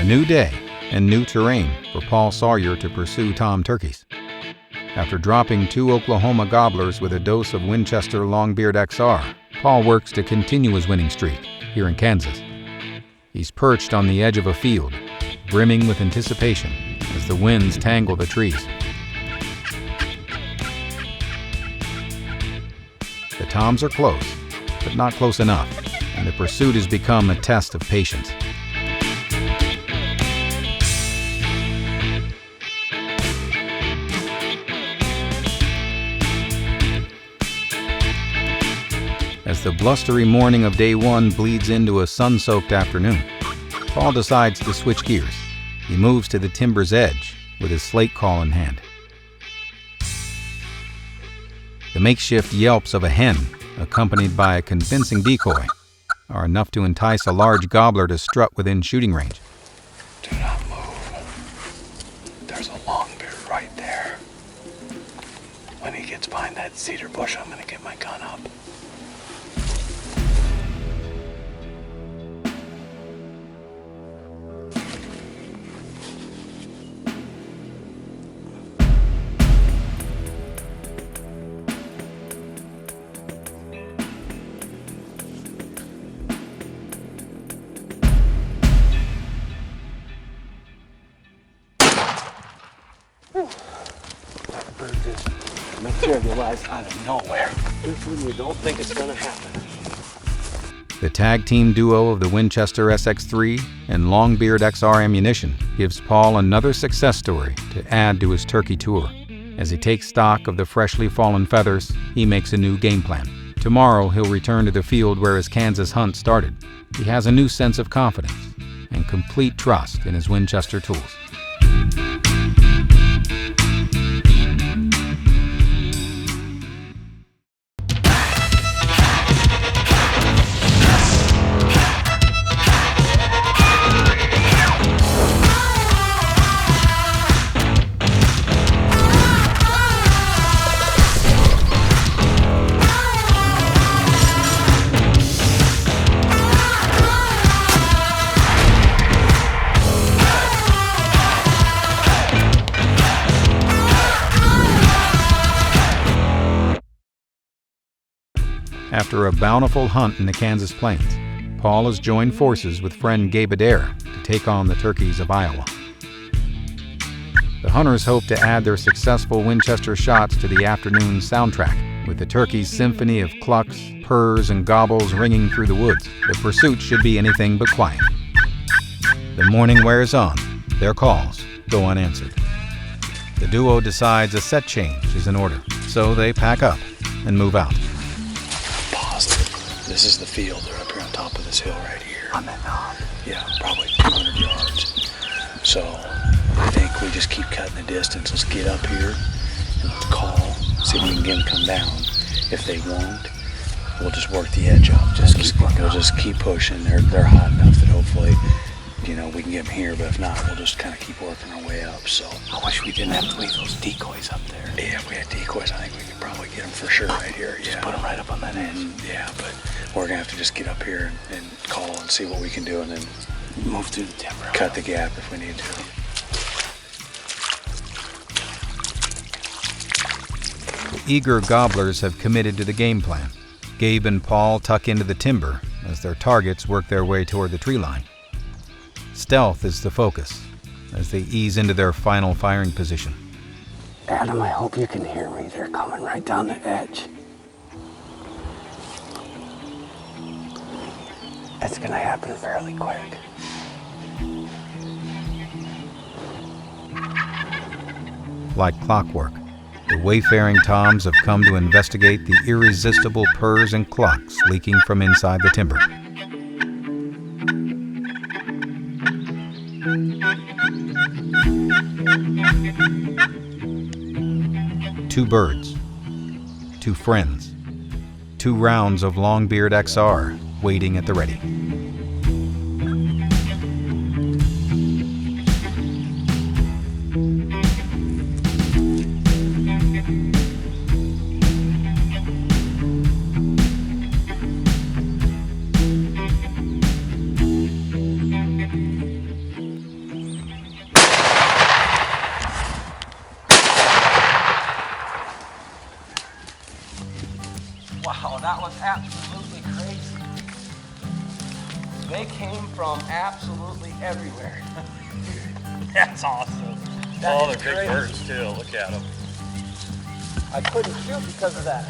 new day and new terrain for Paul Sawyer to pursue tom turkeys. After dropping 2 Oklahoma gobblers with a dose of Winchester Longbeard XR, Paul works to continue his winning streak here in Kansas. He's perched on the edge of a field, brimming with anticipation as the winds tangle the trees. The toms are close, but not close enough, and the pursuit has become a test of patience. As the blustery morning of day 1 bleeds into a sun-soaked afternoon, Paul decides to switch gears. He moves to the timber's edge with his slate call in hand. The makeshift yelps of a hen, accompanied by a convincing decoy, are enough to entice a large gobbler to strut within shooting range. Do not move. There's a longbeard right there. When he gets behind that cedar bush, I'm going to get my gun up. That bird just materialized out of nowhere. When you don't think it's gonna happen. The tag team duo of the Winchester SX3 and Longbeard XR ammunition gives Paul another success story to add to his turkey tour. As he takes stock of the freshly fallen feathers, he makes a new game plan. Tomorrow he'll return to the field where his Kansas hunt started. He has a new sense of confidence and complete trust in his Winchester tools. After a bountiful hunt in the Kansas plains, Paul has joined forces with friend Gabe Adair to take on the turkeys of Iowa. The hunters hope to add their successful Winchester shots to the afternoon soundtrack, with the turkeys' symphony of clucks, purrs, and gobbles ringing through the woods. The pursuit should be anything but quiet. The morning wears on. Their calls go unanswered. The duo decides a set change is in order, so they pack up and move out. This is the field. They're up here on top of this hill right here. On that knob? Yeah, probably 200 yards. So I think we just keep cutting the distance. Let's get up here and call, see if we can get them come down. If they won't, we'll just work the edge up. We'll just keep pushing. They're hot enough that hopefully, we can get them here. But if not, we'll just kind of keep working our way up. So I wish we didn't have to leave those decoys up there. Yeah, if we had decoys, I think we could probably get them for sure right here. Yeah. Just put them right up on that edge. Yeah, but we're gonna have to just get up here and call and see what we can do, and then move through the timber. Cut the gap if we need to. The eager gobblers have committed to the game plan. Gabe and Paul tuck into the timber as their targets work their way toward the tree line. Stealth is the focus as they ease into their final firing position. Adam, I hope you can hear me. They're coming right down the edge. It's gonna happen fairly quick. Like clockwork, the wayfaring toms have come to investigate the irresistible purrs and clucks leaking from inside the timber. Two birds, two friends, 2 rounds of Longbeard XR waiting at the ready. They came from absolutely everywhere. That's awesome. That Oh, is they're big crazy. birds too. Look at them. I couldn't shoot because of that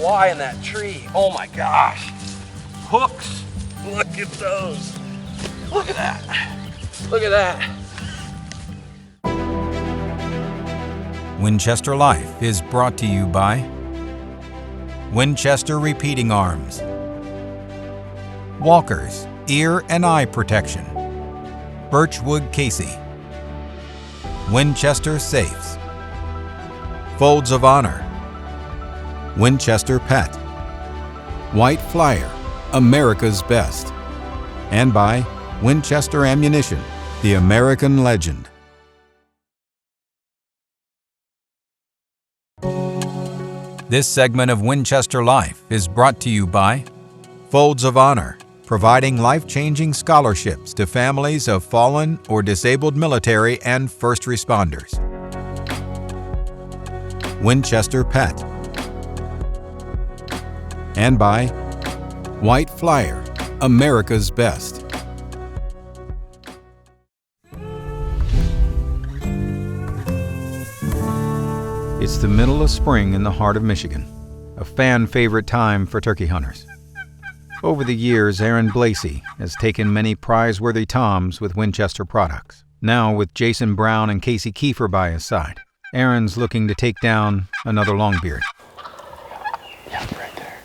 Y in that tree. Oh my gosh. Hooks. Look at those. Look at that. Look at that. Winchester Life is brought to you by Winchester Repeating Arms, Walker's Ear and Eye Protection, Birchwood Casey, Winchester Safes, Folds of Honor, Winchester Pet, White Flyer, America's Best, and by Winchester Ammunition, the American legend. This segment of Winchester Life is brought to you by Folds of Honor, providing life-changing scholarships to families of fallen or disabled military and first responders. Winchester Pet. And by White Flyer, America's Best. It's the middle of spring in the heart of Michigan, a fan-favorite time for turkey hunters. Over the years, Aaron Blasey has taken many prize-worthy toms with Winchester products. Now, with Jason Brown and Casey Kiefer by his side, Aaron's looking to take down another longbeard. Yeah, right there.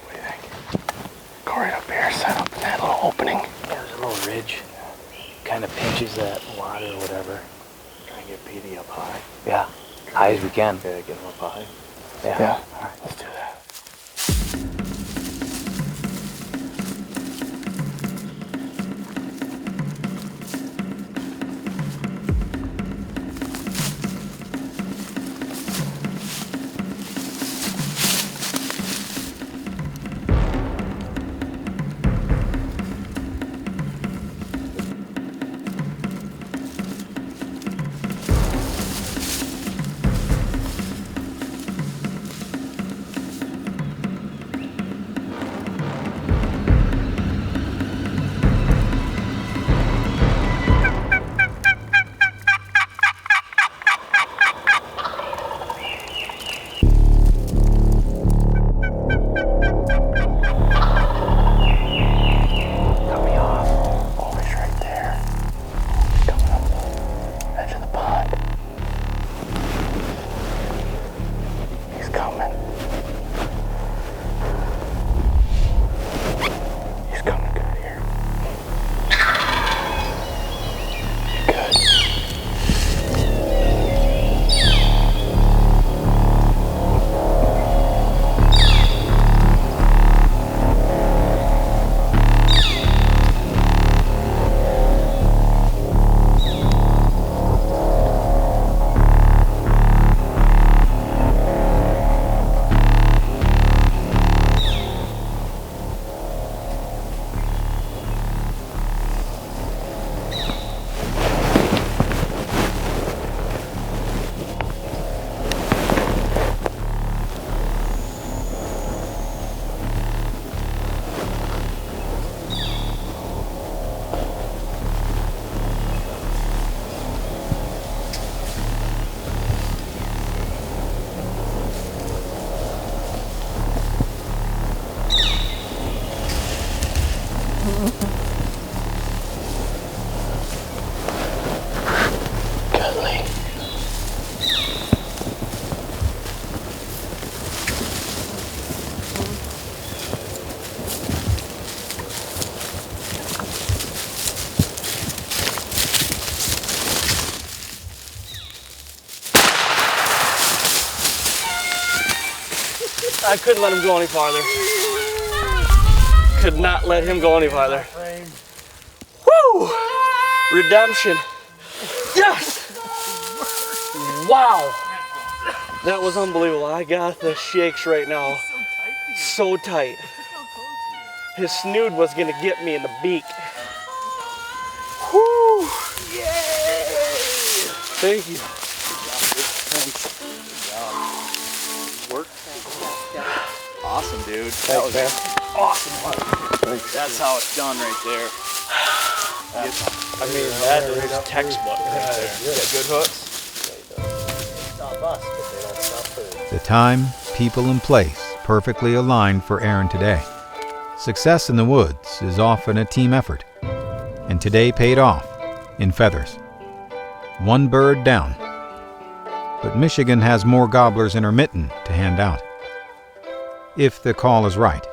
What do you think? Go right up here, set up that little opening. Yeah, there's a little ridge. Kind of pinches that water or whatever. Try and get Petey up high. Yeah, high as we can. Yeah, get him up high. Yeah. All right, let's do that. I couldn't let him go any farther. Could not let him go any farther. Woo! Redemption. Yes! Wow! That was unbelievable. I got the shakes right now. So tight. His snood was gonna get me in the beak. Woo! Yay! Thank you. Work. Awesome, dude. Thanks, man. Awesome. That's how it's done right there. I mean, that is textbook right there. Get good hooks. Stop us, but they don't stop food. The time, people, and place perfectly aligned for Aaron today. Success in the woods is often a team effort, and today paid off in feathers. One bird down. But Michigan has more gobblers in her mitten to hand out. If the call is right.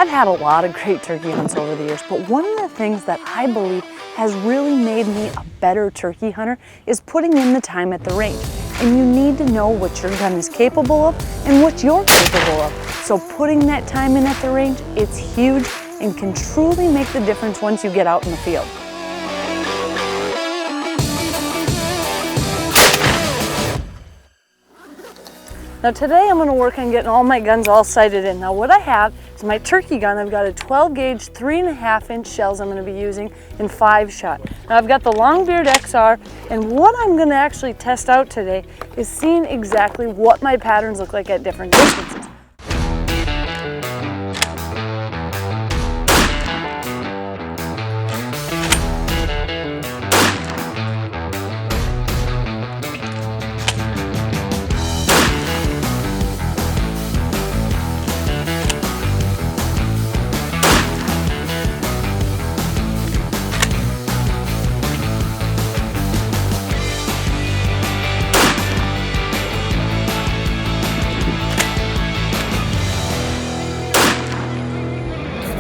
I've had a lot of great turkey hunts over the years, but one of the things that I believe has really made me a better turkey hunter is putting in the time at the range. And you need to know what your gun is capable of and what you're capable of. So putting that time in at the range, it's huge and can truly make the difference once you get out in the field. Now today I'm going to work on getting all my guns all sighted in. Now what I have is my turkey gun. I've got a 12 gauge 3.5-inch shells I'm going to be using in 5-shot. Now I've got the Longbeard XR, and what I'm going to actually test out today is seeing exactly what my patterns look like at different distances.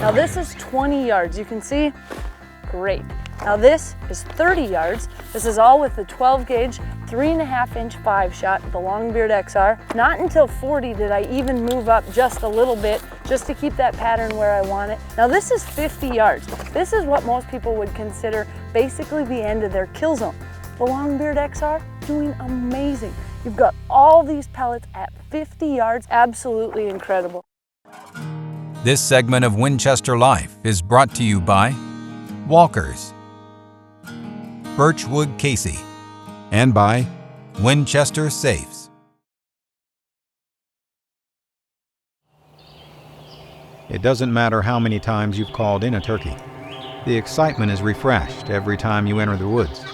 Now this is 20 yards, you can see, great. Now this is 30 yards. This is all with the 12 gauge, 3.5-inch 5-shot, the Longbeard XR. Not until 40 did I even move up just a little bit, just to keep that pattern where I want it. Now this is 50 yards. This is what most people would consider basically the end of their kill zone. The Longbeard XR, doing amazing. You've got all these pellets at 50 yards, absolutely incredible. This segment of Winchester Life is brought to you by Walkers, Birchwood Casey, and by Winchester Safes. It doesn't matter how many times you've called in a turkey. The excitement is refreshed every time you enter the woods.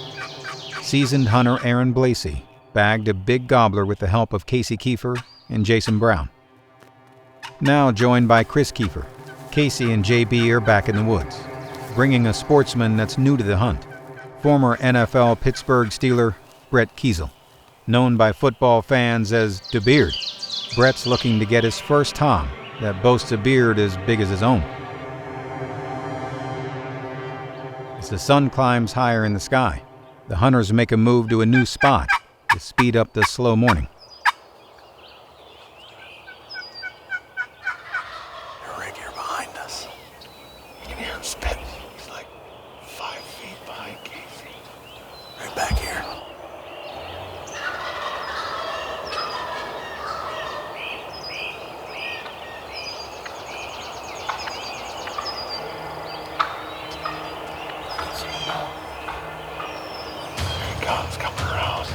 Seasoned hunter Aaron Blasey bagged a big gobbler with the help of Casey Kiefer and Jason Brown. Now joined by Chris Kiefer, Casey and JB are back in the woods, bringing a sportsman that's new to the hunt, former NFL Pittsburgh Steeler Brett Keisel, known by football fans as the Beard. Brett's looking to get his first tom that boasts a beard as big as his own. As the sun climbs higher in the sky, the hunters make a move to a new spot to speed up the slow morning. Right here behind us. You can hear him spit. He's like 5 feet behind Casey. Right back here. There he comes, coming around.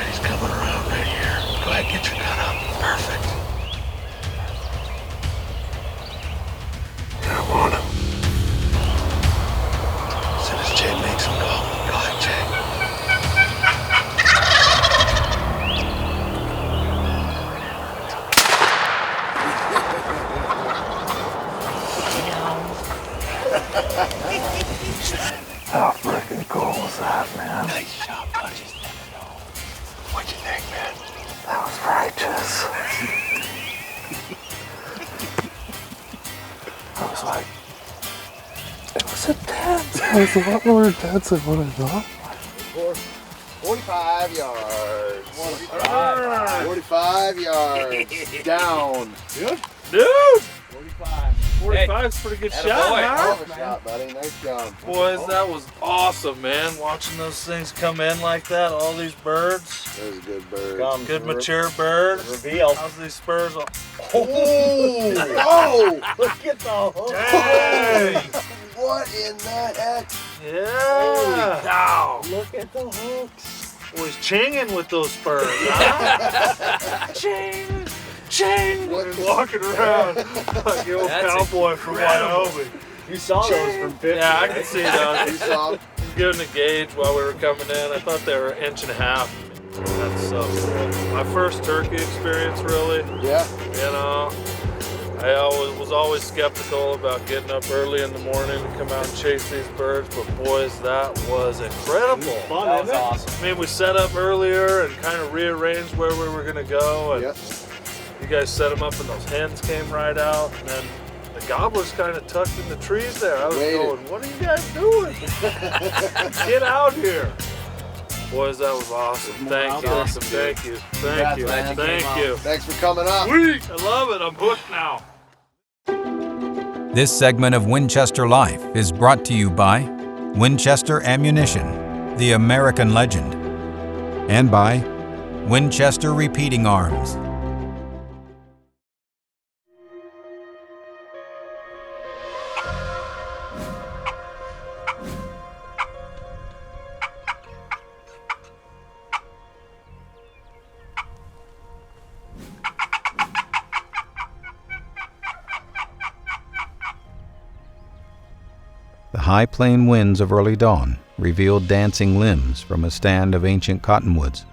He's coming around right here. Go ahead, get your gun up. Perfect. I want him. As soon as Jay makes him go. Go ahead, Jay. How freaking cool was that, man? Nice shot, buddy. What'd you think, man? That was righteous. I was like, it was intense. It was a lot more intense than what I thought. 45 yards. 45 yards. Down. Dude! 45. 45's a pretty good shot, huh? Good shot, buddy. Nice job. Boys, that was awesome, man. Watching those things come in like that, all these birds. That was a good bird. Good mature birds. Reveal. How's these spurs? Oh! Whoa! Look at the hook. Dang! What in the heck? Yeah! Cow. Look at the hooks. Was chinging with those spurs, huh? Ching. Ching. Walking around like the old cowboy from Wyoming. You saw those from 50. Yeah, I can see those. You saw him? Giving a gauge while we were coming in. I thought they were 1.5 inches. That's so cool. My first turkey experience, really. Yeah. You know, I was always skeptical about getting up early in the morning to come out and chase these birds, but boys, that was incredible. Fun, that was awesome. I mean, we set up earlier and kind of rearranged where we were gonna go, and Yep. you guys set them up, and those hens came right out, and then the gobblers kind of tucked in the trees there. I was going, what are you guys doing? Get out here. Boys, that was awesome. Thank you. Awesome, Thank you. Thank you. Thank you. Thanks for coming up. Sweet. I love it. I'm hooked now. This segment of Winchester Life is brought to you by Winchester Ammunition, the American legend, and by Winchester Repeating Arms. The high plain winds of early dawn revealed dancing limbs from a stand of ancient cottonwoods.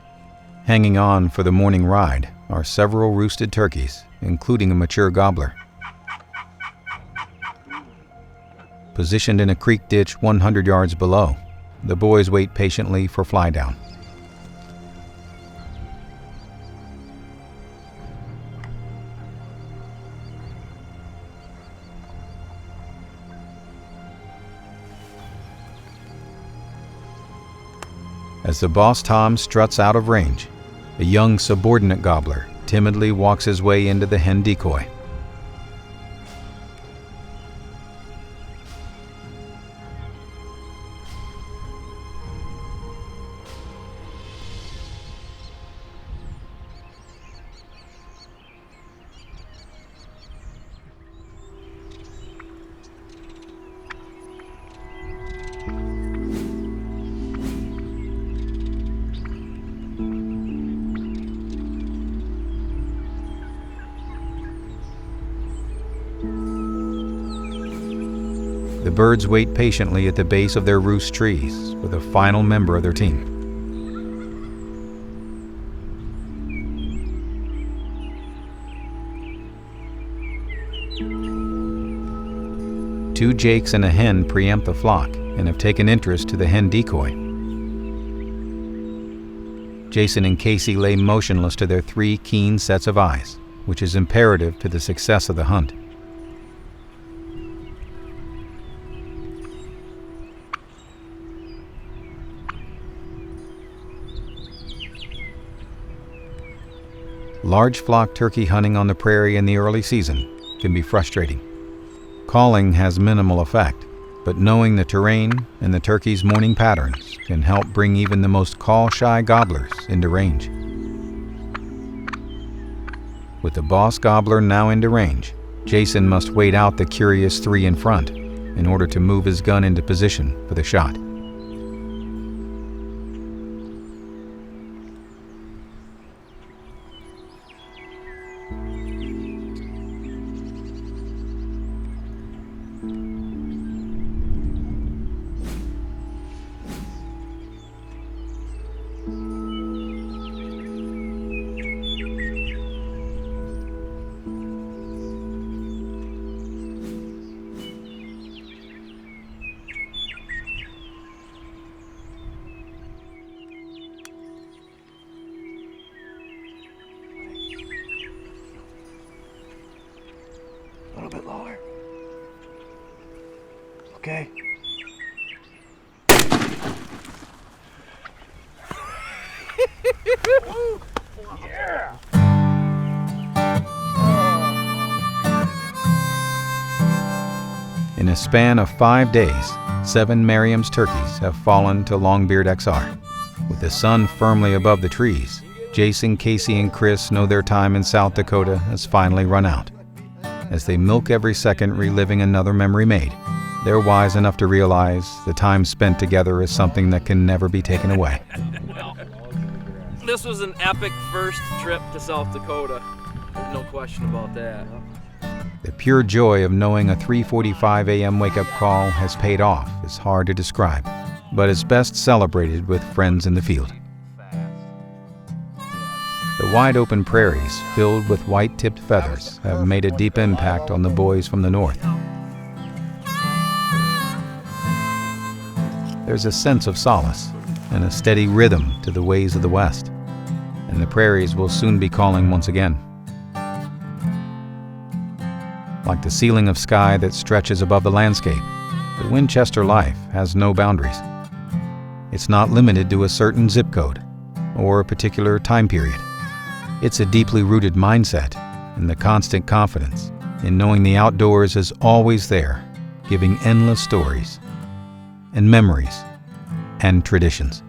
Hanging on for the morning ride are several roosted turkeys, including a mature gobbler. Positioned in a creek ditch 100 yards below, the boys wait patiently for fly down. As the boss Tom struts out of range, a young subordinate gobbler timidly walks his way into the hen decoy. The birds wait patiently at the base of their roost trees for the final member of their team. Two jakes and a hen preempt the flock and have taken interest to the hen decoy. Jason and Casey lay motionless to their 3 keen sets of eyes, which is imperative to the success of the hunt. Large flock turkey hunting on the prairie in the early season can be frustrating. Calling has minimal effect, but knowing the terrain and the turkey's morning patterns can help bring even the most call-shy gobblers into range. With the boss gobbler now into range, Jason must wait out the curious 3 in front in order to move his gun into position for the shot. A little bit lower. Okay. Yeah! the span of 5 days, 7 Merriam's turkeys have fallen to Longbeard XR. With the sun firmly above the trees, Jason, Casey, and Chris know their time in South Dakota has finally run out. As they milk every second reliving another memory made, they're wise enough to realize the time spent together is something that can never be taken away. This was an epic first trip to South Dakota. There's no question about that. The pure joy of knowing a 3:45 a.m. wake-up call has paid off is hard to describe, but is best celebrated with friends in the field. The wide-open prairies, filled with white-tipped feathers, have made a deep impact on the boys from the north. There's a sense of solace and a steady rhythm to the ways of the West, and the prairies will soon be calling once again. Like the ceiling of sky that stretches above the landscape, the Winchester life has no boundaries. It's not limited to a certain zip code or a particular time period. It's a deeply rooted mindset and the constant confidence in knowing the outdoors is always there, giving endless stories and memories and traditions.